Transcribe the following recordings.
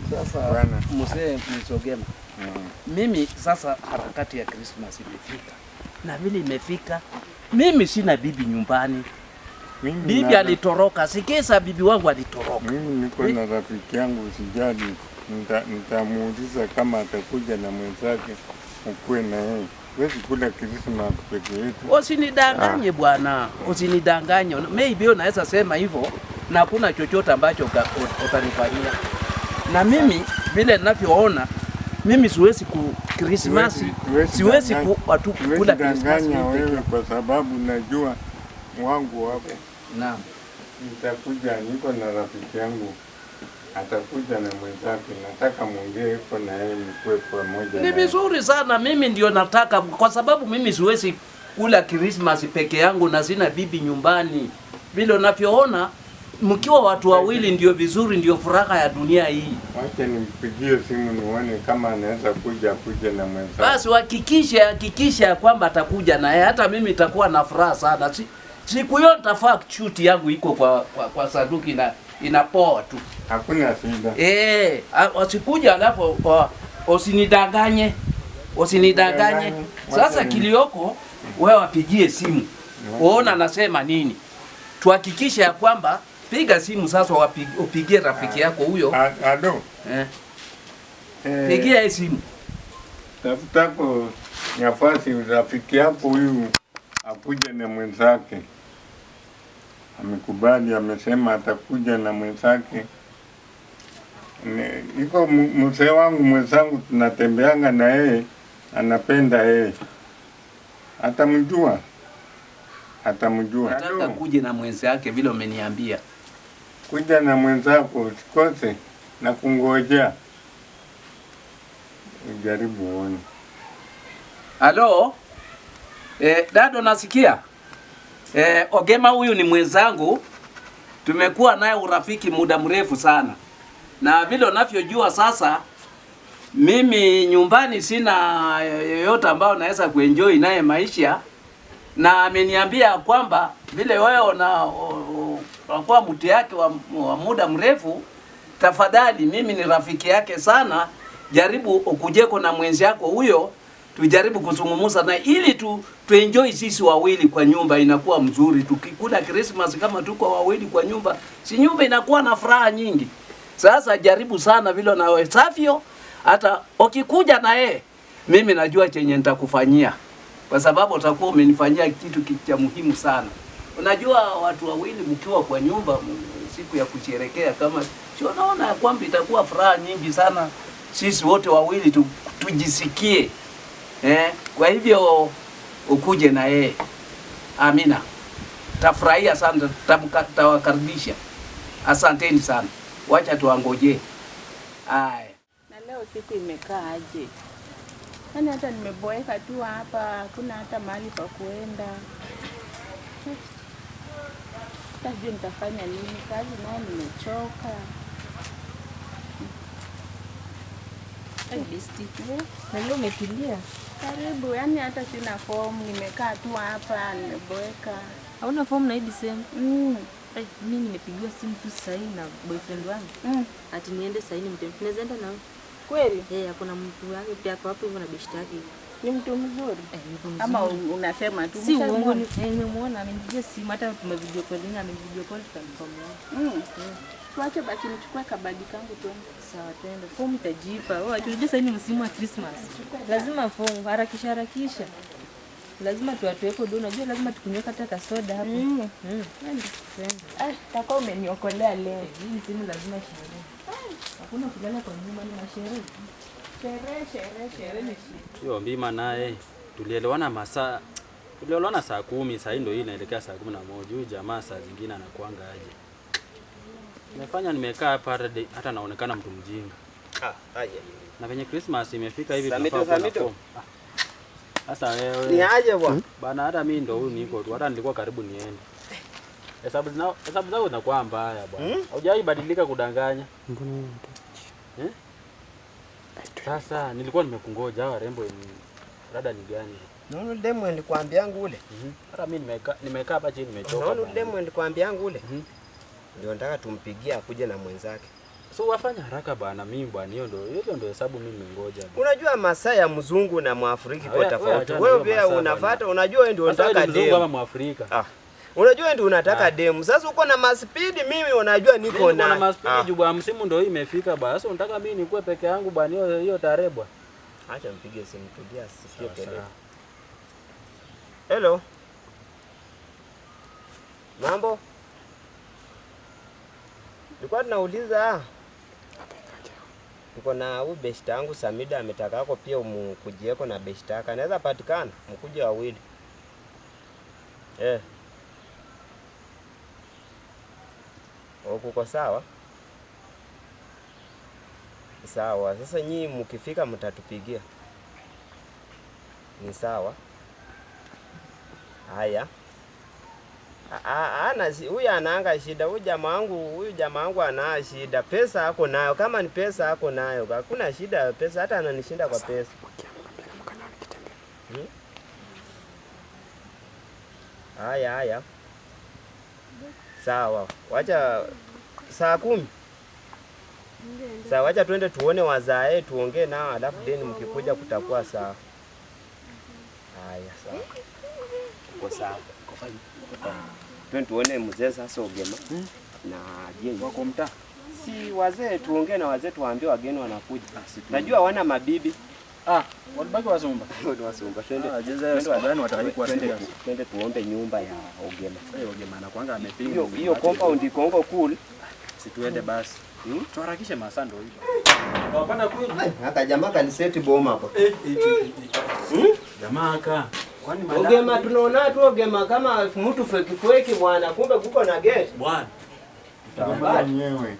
Sasa mzee Msogema. Mimi sasa harakati ya Christmas imefika. Na vile imefika, mimi sina bibi nyumbani. Bibi alitoroka, sikisa bibi wangu alitoroka. Mimi niko na rafiki yangu usijali, nitamuuliza kama atakuja na mwenzake ukue na yeye. Wewe kula Christmas peke yetu. Usinidanganye bwana, usinidanganye. Maybe unaweza sema hivyo na hakuna chochote ambacho utanifanyia. Na mimi vile ninavyoona, mimi siwezi ku Christmas, siwezi watu kula Christmas wewe kwa sababu najua wangu wako. Naam. Nitakuja, niko na rafiki yangu atakuja na mwenzake, nataka muongee hapo na yeye mkue pamoja. Ni vizuri sana, mimi ndio nataka kwa sababu mimi siwezi kula Christmas peke yangu na sina bibi nyumbani. Vile unavyoona mkiwa watu wawili ndio vizuri, ndio furaha ya dunia hii. Wacha nimpigie simu nione kama anaweza kuja na mwenzake. Basi hakikisha kwamba atakuja na yeye, hata mimi nitakuwa na furaha sana. Siku hiyo nitafaa chuti yangu iko kwa sanduku na inapoa tu. Hakuna shida. Wasikuja alafu usinidanganye. Sasa kilioko wewe wapigie simu. Uona nasema nini? Tuhakikishe ya kwamba piga simu sasa upigie rafiki yako huyo. Ado. Pigia simu. Tafutako nafasi rafiki yako huyu akuje na mwenzake. Amekubali, amesema atakuja na mwenzake. Iko mzee wangu mwenzangu tunatembeanga na yeye, anapenda yeye. Atamjua. Nataka kuja na mwenzake vile umeniambia. Kuja na mwenzako usikose na kungojea. Ujaribu uone. Halo? Dado nasikia? Ogema huyu ni mwenzangu. Tumekuwa naye urafiki muda mrefu sana. Na vile unavyojua sasa mimi nyumbani sina yoyote ambao naweza kuenjoy naye maisha. Na ameniambia kwamba vile wewe unakuwa mtu yake wa muda mrefu, tafadhali mimi ni rafiki yake sana, jaribu ukujeko na mwenzi yako huyo, tujaribu kuzungumza na ili tuenjoy sisi wawili kwa nyumba, inakuwa mzuri. Tukikula Christmas kama tuko wawili kwa nyumba, si nyumba inakuwa na furaha nyingi. Sasa jaribu sana vile unawezavyo, hata ukikuja na yeye mimi najua chenye nitakufanyia. Kwa sababu utakuwa umenifanyia kitu cha muhimu sana. Unajua watu wawili mkiwa kwa nyumba siku ya kusherehekea kama sio, naona kwamba itakuwa furaha nyingi sana. Sisi wote wawili tujisikie. Kwa hivyo ukuje na yeye. Amina. Tafurahia sana, tawakaribisha. Asanteni sana. Wacha tuangoje. Haya. Na leo siku imekaa aje? Yaani hata nimeboeka tu hapa, kuna hata mahali pa kuenda. Sijui nitafanya nini, kazi nayo nimechoka. Na leo umetulia? Karibu, yaani hata sina form, nimekaa tu hapa, nimeboeka. Hauna form na hii same? Mimi nimepigiwa simu tu sasa na boyfriend wangu. Ati niende sasa hivi tunaweza enda nao. Kweli? Kuna mtu wake pia hapo hivyo na beshte yake. Ni mtu mzuri? Ama unasema tu? Si uongo, nimemwona amenipigia simu, hata tumevideo call, amenivideo call tukamwona. Tuache basi nichukue kabadi kangu tu. Sawa, twende. Form itajipa. Tunajua sasa ni msimu wa Christmas. Lazima form harakisha. Lazima tuwatueko do, unajua lazima tukunywe hata kasoda hapo. Takao umeniokolea leo. Hii simu lazima sherehe. Hakuna kulala kwa nyumba, ni masherehe. Sherehe ni shida. Yo Mbima naye tulielewana saa 10, sasa ndio hii inaelekea saa 11. Huyu jamaa saa zingine anakuanga aje. Nimefanya nimekaa hapa hata naonekana mtu mjinga. Aje. Na venye Christmas imefika hivi tunafaa. Sasa wewe. Ni aje bwana? Bana hata mimi ndio huyu niko tu. Hata nilikuwa karibu niende. Hesabu zao zinakuwa mbaya bwana. Hujai badilika kudanganya. Sasa nilikuwa nimekungoja hawa rembo rada ni gani? Nono demo nilikwambia yangu ule. Hata mimi nimekaa hapa chini nimechoka. Nono demo nilikwambia yangu ule. Ndio nataka tumpigie akuje na mwenzake. So wafanya haraka bwana, mimi bwana, hiyo ndio hesabu mimi nimengoja. Unajua masaa ya mzungu na Mwafrika iko tofauti. Wewe pia unafuata, unajua wewe ndio unataka demu. Mzungu ama Mwafrika. Unajua wewe ndio unataka demu. Sasa uko na maspidi, mimi unajua niko na maspidi juu bwana, msimu ndio imefika bwana. Sasa unataka mimi nikuwe peke yangu bwana, hiyo tarehe bwana. Acha mpige simu tulia asikie kelele. Hello. Mambo? Nilikuwa tunauliza tuko na huyu beshta yangu Samida ametaka yako pia umkujieko na beshta yako. Anaweza patikana mkuje wawili. Uko sawa? Sawa. Sasa nyinyi mkifika mtatupigia. Ni sawa? Haya. Huyu anaanga shida. Huyu jamaa wangu ana shida. Pesa hako nayo. Kama ni pesa hako nayo. Hakuna shida pesa, hata ananishinda kwa pesa. Haya. Sawa. Wacha saa 10. Sawa, wacha twende tuone wazae, tuongee nao, alafu deni mkikuja kutakuwa sawa. Haya, sawa. Uko sawa. Twende tuone mzee sasa Ogema. Na je, wako mtaa? Si wazee tuongee na wazee tuwaambie wageni wanakuja. Najua wana mabibi. Walibaki wasumba. Ndio wasumba. Twende. Wadani watalikuwa serious. Twende tuombe nyumba ya Ogema. Ogema anakuanga amepinga. Hiyo compound iko cool. Situende basi. Tuharakishe masaa ndio hivyo. Hapana kweli. Haka jamaa kaniseti boma hapo. Jamaa aka. Kwani Ogema tunaona tu Ogema kama mtu feki bwana, kumbe kuko na gate. Bwana. Mwenyewe.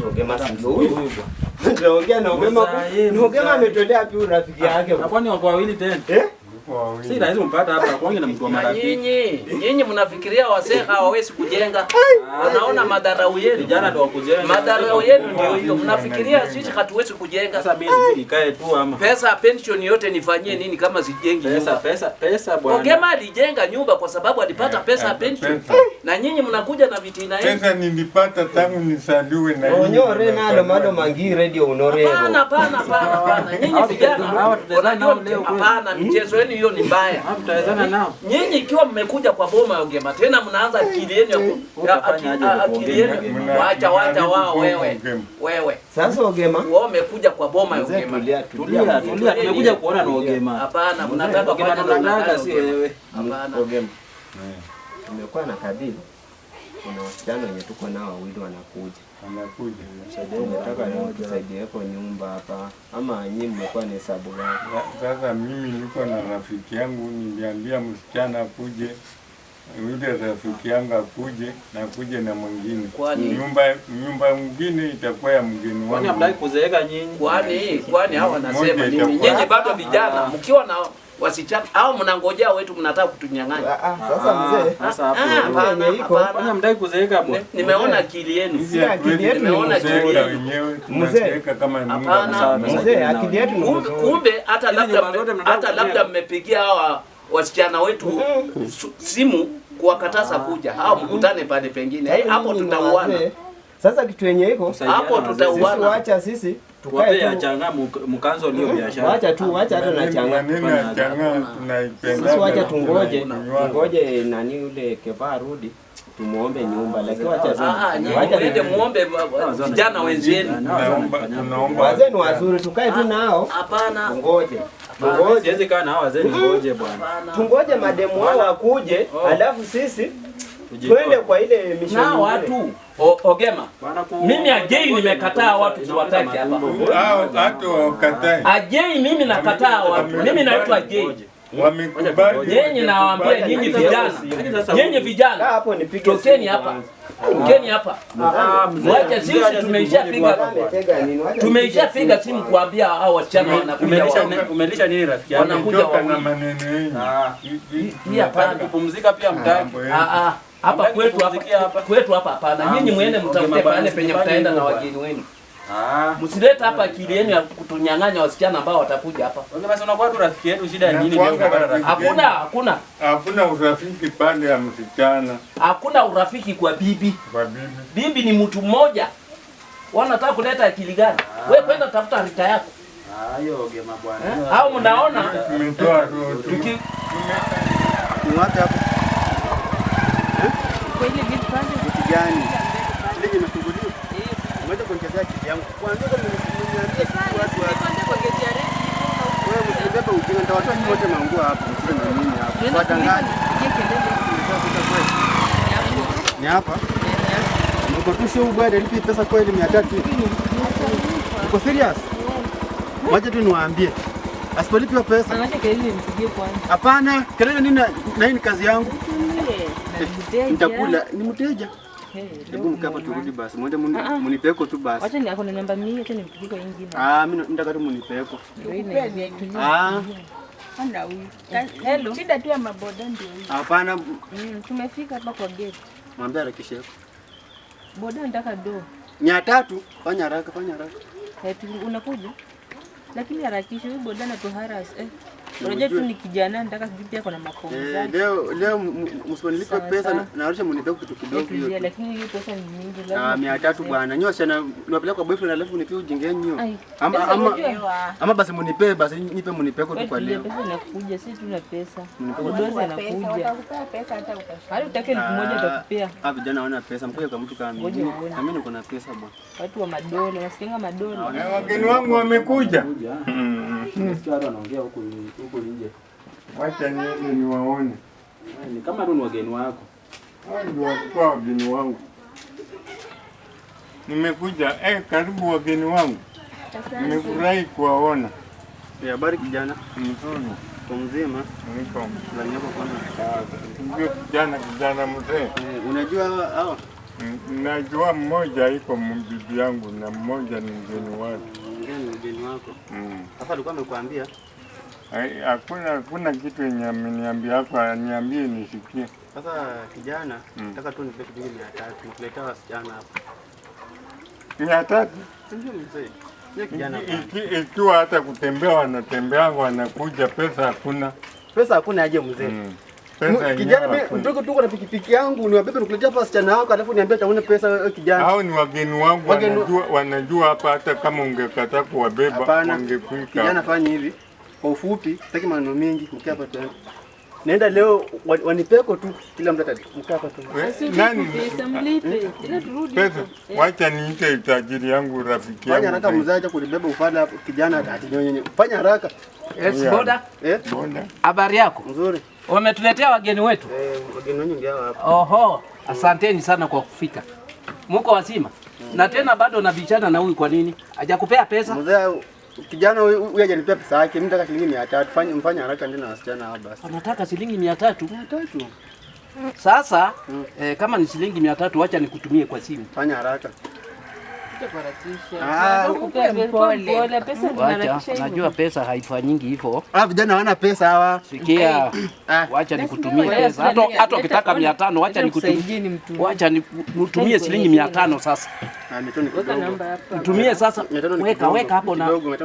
Ogema sio huyu bwana. Tunaongea na Ogema. Ogema ametolea pia rafiki yake. Na kwani wako wawili tena? Si lazima mpata hapa kwangi na mtu wa marafiki. Nyinyi mnafikiria wazee hawawezi kujenga. Wanaona madharau yenu. Vijana ndio wakujenga. Madharau yenu ndio hiyo. Mnafikiria sisi hatuwezi kujenga. Sasa mimi nikae tu ama. Pesa pension yote nifanyie nini kama sijengi nyumba? Pesa bwana. Ogema alijenga nyumba kwa sababu alipata pesa pension. Na nyinyi mnakuja na vitina yenu. Pesa nilipata tangu nisaliwe na nyinyi. Onyore nalo mado mangi radio unorero. Hapana. Nyinyi vijana hawa tunaweza leo. Hapana, mchezo wenu hiyo ni mbaya. Mtawezana nao. Nyinyi ikiwa mmekuja kwa boma ya Ogema tena mnaanza akili yenu wacha wao wewe. Sasa Ogema wao wamekuja kwa boma ya Ogema. Tulia, tumekuja kuona na Ogema. Hapana, mnataka Ogema tunataka si wewe. Hapana. Ogema. Tumekuwa na kadiri. Kuna wasichana wenye tuko nao wawili wanakuja. Nataka tusaidie kwa nyumba hapa. Ama nyinyi mmekuwa na hesabu gani? Sasa mimi niko na rafiki yangu, niliambia msichana akuje. Yule rafiki yangu akuje na kuje na mwingine. Nyumba mwingine itakuwa ya mgeni wangu. Kwani hamdai kuzeeka nyinyi? Kwani hao wanasema nini? Nyinyi bado vijana mkiwa na wasichana au mnangojea wetu mnataka kutunyang'anya. Sasa mzee, sasa hapo yenye iko kwani hamdai kuzeeka bwana. Nimeona akili yenu. Nimeona akili wenyewe tunazeeka kama mzee, akili yetu kumbe hata labda mmepigia hawa wasichana wetu simu kuwakataza kuja au mkutane pale pengine. Hapo tutauana. Sasa kitu yenye iko hapo tutauana. Acha sisi tukae tu changa mkanzo ndio biashara. Wacha hata na changa. Tunaipenda. Sisi wacha tungoje nani yule Keva rudi tumuombe nyumba, lakini wacha nende muombe vijana wenzenu. Wazee ni wazuri, tukae tu nao. Hapana. Tungoje. Siwezi kaa na hao wazee, ngoje bwana. Tungoje mademu wao wakuje, alafu sisi twende kwa ile mission na watu. Ogema. Mimi Ajei nimekataa watu siwataki hapa. Hata wakatai. Ajei mimi nakataa watu. Mimi naitwa Ajei. Wamekubali. Nyinyi nawaambia nyinyi vijana. Nyinyi vijana. Hapo nipige. Tokeni hapa. Tokeni hapa. Wacha sisi tumeishapiga simu kuambia hao wasichana wanakuja. Umelisha nini rafiki yangu? Wanakuja na maneno yenu. Pia pana kupumzika pia mtaki. Hapa kwetu hapa hapana. Nyinyi muende mtafute pale penye mtaenda na wageni wenu. Msileta hapa akili yenu ya kutunyang'anya wasichana ambao watakuja hapa. Wewe basi unakuwa tu rafiki yetu, shida ya nini leo kupata rafiki? Hakuna urafiki pale ya msichana. Hakuna urafiki kwa bibi. Kwa bibi. Bibi ni mtu mmoja. Wanataka kuleta akili gani? Wewe kwenda tafuta rika yako. Hiyo Ogema bwana. Au mnaona? Tumetoa Tuki Ni wapi hapo? Kwa ile vitu pande Kitu gani? Shilingi imefunguliwa. Umeenda kuongezea akili yangu. Kwanza niambie watu wewe msibebe ujinga, nitawatoa nyinyi wote manguo hapo. Msije na mimi hapo. Watangani. Ni hapa? Uko tu show bwana, lipi pesa kweli 300 hivi? Uko serious? Wacha tu niwaambie. Asipolipiwa pesa. Anacha kelele nimpigie kwanza. Hapana, kelele nini na hii ni kazi yangu. Mteja. Nitakula, ni mteja. Hebu mkapa turudi basi. Moja munipeko tu basi. Wacha ni akona namba 100, acha nimpigie kwa nyingine. Mimi nataka tu munipeko. Ana huyu. Hello. Shida tu ya maboda ndio hiyo. Hapana, Tumefika hapa kwa gate. mwambie harakishe. Boda nataka do. 300, fanya haraka. Unakuja? Lakini harakisha, huyu boda anatuharas. Unajua tu ni kijana nataka kujipia kwa na makombo zangu. Leo msiponilipe pesa narusha munipeko kitu kidogo hiyo. Lakini hiyo pesa ni mingi lazima. 300 bwana. Nyosha na niwapeleka kwa boyfriend alafu nipe ujingenyo. Ama basi munipe basi nipe munipeko tu kwa leo. Pesa inakuja, sisi tuna pesa. Bodozi anakuja. Watakupea pesa hata ukashinda. Hadi utake 1000 atakupea. Vijana wana pesa, mkoje kwa mtu kama mimi. Na mimi niko na pesa bwana. Watu wa madola, nasikia madola. wageni wangu wamekuja. Nasikia watu wanaongea huko nje. Wacha niende niwaone. Ni kama tu ni wageni wako. Hao ndio walikuwa wageni wangu. Nimekuja, karibu wageni wangu. Nimefurahi kuwaona. Habari kijana? Mzuri. Mzima. Niko. Ndani yako kwanza. Ndio kijana mzee. Unajua hao? Najua mmoja iko bibi yangu na mmoja ni mgeni wake. Mgeni wako. Sasa alikuwa amekuambia? Hakuna kitu yenye ameniambia hapo, aniambie nisikie. Sasa kijana, nataka tu nipe shilingi 300, nikuletea wasichana hapa. 300? Ndio mzee. Ni kijana. Ikiwa hata kutembea wanatembea wanakuja, pesa hakuna. Pesa hakuna aje mzee. Kijana mimi mtoto tuko na pikipiki yangu, niwabebe nikuletea hapa wasichana wako alafu niambie taone pesa kijana. Hao ni wageni wangu, wanajua hapa, hata kama ungekataa kuwabeba wangekuika. Kijana fanya hivi. Kwa ufupi, sitaki maneno mengi, mkia hapa tu. Naenda leo wanipeko tu, kila mtu atakaa hapa tu. Nani? Pesa mlipe. Ila turudi. Pesa. Wacha niite tajiri yangu, rafiki yangu. Fanya haraka mzaja kulibeba ufala kijana atinyonyenye. Fanya haraka. Yes, boda. Boda. Habari yako? Nzuri. Wametuletea wageni wetu? Wageni wengi ndio hapa. Oho, asanteni sana kwa kufika. Muko wazima? Na tena bado nabichana na huyu kwa nini? Hajakupea pesa? Mzee kijana huyu hajanipea pesa yake, mimi nataka shilingi 300. Mfanye haraka ndio na wasichana hapa basi. Anataka shilingi 300. 300. Sasa kama ni shilingi 300 wacha nikutumie kwa simu. Fanya haraka. Pole, pesa tunaharakisha hivyo. Najua pesa haifanyingi hivyo. Vijana hawana pesa hawa. Sikia, wacha nikutumie pesa. Hata ukitaka 500 wacha nikutumie. Wacha nikutumie shilingi 500 sasa. Weka namba hapa. Utumie sasa. Weka hapo na kidogo.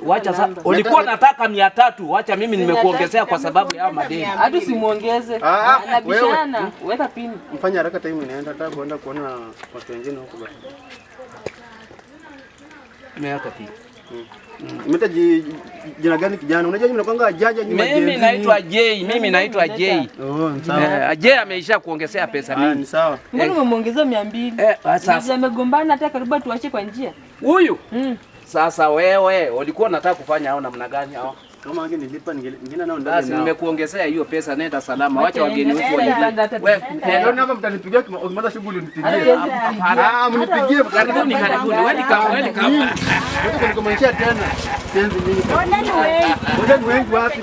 Wacha sasa. Ulikuwa nataka 300, wacha mimi nimekuongezea kwa sababu ya madeni. Hadi usimuongeze. Anabishana. Weka pini. Mfanye haraka, time inaenda, nataka kuenda kuona watu wengine huko basi. Nimeweka pini. Umeita jina gani kijana? Unajua mimi nakwanga jaja nyuma Jenzi. Mimi naitwa J. Sawa. J ameisha kuongezea pesa mingi. Ni sawa. Mbona umemwongezea 200? Sasa amegombana hata karibu tuache kwa njia. Huyu? Sasa wewe ulikuwa unataka kufanya hao namna gani hao? Kama wange nilipa ningine nao ndio. Basi nimekuongezea hiyo pesa, nenda salama. Wacha wageni wetu waende. Wewe hapa mtanipigia ukimaliza shughuli unipigie. Mnipigie karibuni. Welcome. Nikukomeshia tena. Tenzi nyingi. Wageni wengi wapi?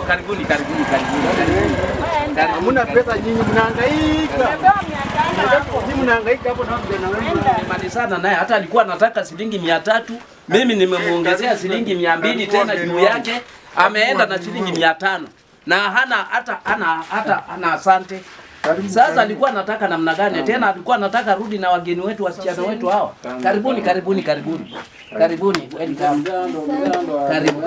Karibuni. Hamuna pesa nyinyi, mnahangaika. Mnahangaika hapo na vijana wenu. Nimalizana naye, hata alikuwa anataka shilingi 300, mimi nimemuongezea shilingi 200 tena juu yake. Ameenda na shilingi 500 na hana asante. Sasa alikuwa anataka namna gani? Tena alikuwa anataka rudi na wageni wetu, wasichana wetu hawa. Karibuni. Welcome. Karibu.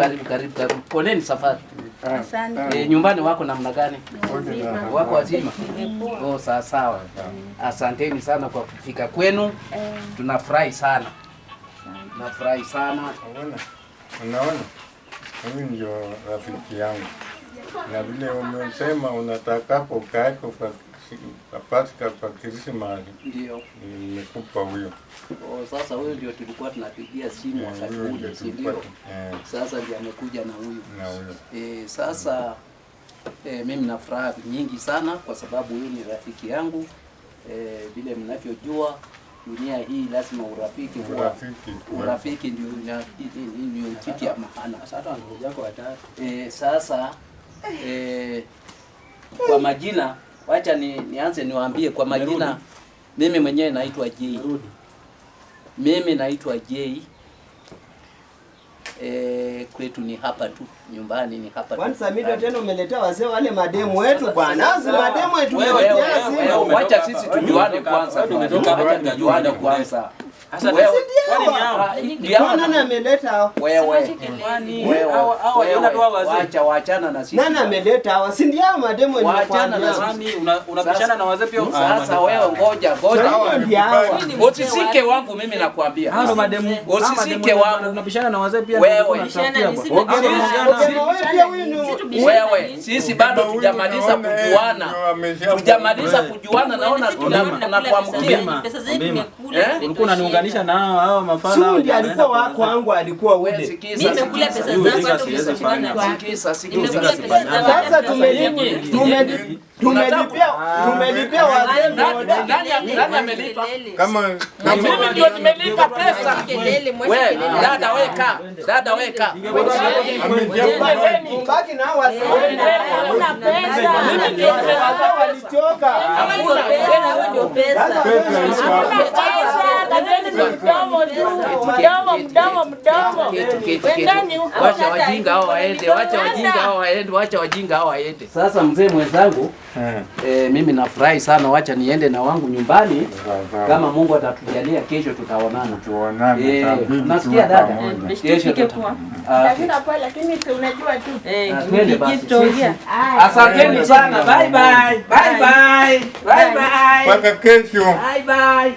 Poleni safari. Asante. Nyumbani wako namna gani? Mzima. Wako wazima? Oh, sawa sawa. Asanteni sana kwa kufika kwenu. Tunafurahi sana. Nafurahi sana. Unaona? Huyu ndio rafiki yangu. Na vile umesema unatakapo kaeko kwa Krismasi. Ndio. Nimekupa huyo. Sasa huyo ndio tulikuwa tunapigia simu wakati ule, si ndio? Sasa ndio amekuja na huyu. Sasa mimi na furaha nyingi sana kwa sababu huyu ni rafiki yangu. Vile mnavyojua dunia hii lazima urafiki ndio kitu ya maana. Sasa ndugu yako watatu. Sasa kwa majina wacha nianze niwaambie kwa majina. Mimi mwenyewe naitwa J. Mimi naitwa J. Kwetu ni hapa tu, nyumbani ni hapa tu. Kwani Samido tena umeletea wazee wale mademu wetu bwana. Azi mademu wetu. Wewe wacha sisi tujuane kwanza. Tumetoka hapa tujuane kwanza. Sasa kwani ni hao? Nani ameleta hao? Wewe. Wachana na sisi. Nani ameleta hao? Si ndio mademu wenye wachana na sisi. Unapishana na wazee pia. Sasa wewe ngoja. Usisike wangu mimi nakwambia. Hao mademu. Usisike wangu. Tunapishana na wazee pia. Wewe sisi bado tujamaliza kujuana. Tujamaliza kujuana, naona tunakuamkia. Ulikuwa unaniunganisha na hao mafala hao. Ndio alikuwa wako wangu alikuwa ule. Nimekula pesa zangu sasa tumelipia wazee. Nani amelipa? Kama mimi ndio nimelipa pesa. Wewe dada weka. Mbaki na wazee. Una pesa. Mimi ndio walitoka. Hakuna pesa, wewe ndio pesa. Hakuna pesa. Mdomo. Wendani huko. Wacha wajinga hao waende. Sasa mzee mwenzangu, mimi nafurahi sana, wacha niende na wangu nyumbani. Kama Mungu atatujalia kesho tutaonana. Nasikia dada. Kesho Lakini pale lakini unajua tu. Twende basi. Asanteni sana. Bye bye. mpaka kesho. Bye bye.